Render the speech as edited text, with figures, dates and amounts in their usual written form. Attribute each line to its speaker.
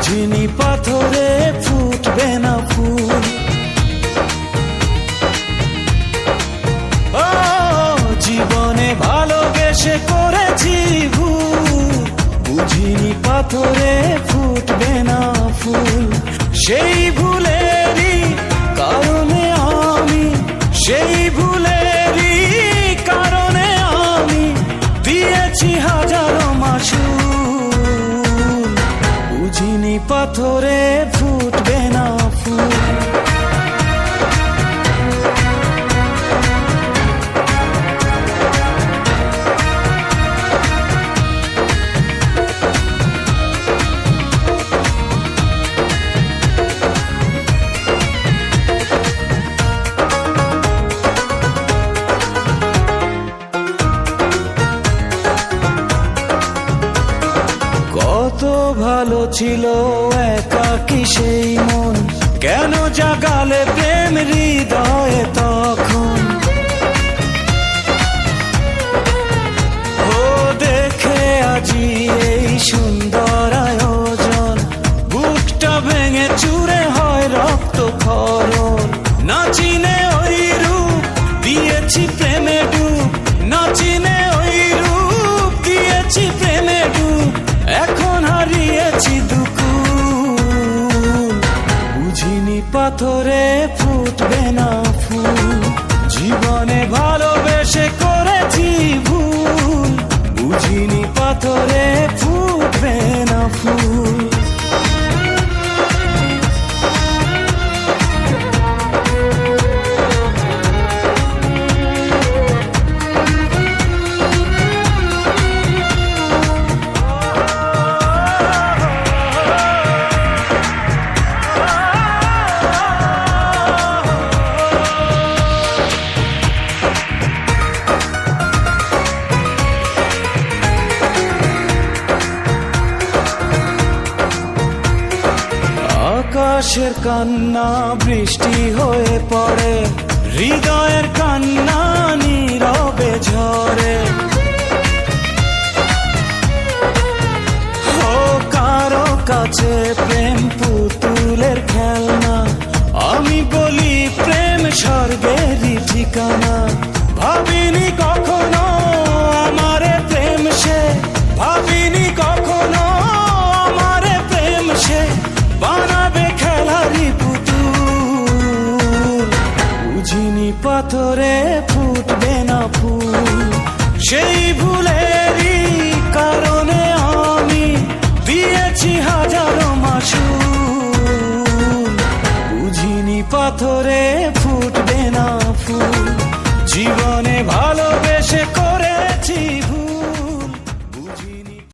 Speaker 1: বুঝিনি পাথরে ফুটবে না ফুল। ও জীবনে ভালোবেসে করেছি ভুল, বুঝিনি পাথরে ফুটবে না ফুল। সেই ভুলেরই কারণে আমি, সেই ভুলেরই কারণে আমি দিয়েছি হাজারো মাসুল। বুঝিনি পাথরে ফুটবে না ফুল। কত ভালো ছিল একাকী সেই মন, কেন জাগালে প্রেম হৃদয়ে তখন। ও দেখে আজি এই সুন্দর আয়োজন, বুকটা ভেঙে চুরে হয় রক্ত ক্ষরণ। না চিনে ওই রূপ দিয়েছি প্রেমে ডুব, না চিনে ওই রূপ দিয়েছি প্রেমে ডুব। এখন হারিয়েছি দুকুল, বুঝিনি পাথরে ফুটবে না ফুল। জীবনে ভালোবেসে করেছি ভুল, বুঝিনি পাথরে ফুটবে না ফুল। আকাশের কান্না বৃষ্টি হয়ে পড়ে, হৃদয়ের কান্না নীরবে ঝরে। ও কারো কাছে প্রেম পুতুলের খেলনা, আমি বলি প্রেম স্বর্গেরই ঠিকানা। ভাবিনি কখনো আমারে প্রেম সে, ভাবিনি কখনো আমারে প্রেম সে বানাবে খেলারি পুতুল। বুঝিনি পাথরে ফুটবে না ফুল, সেই ভুলেরই কারণে আমি দিয়েছি হাজারো মাসুল। বুঝিনি পাথরে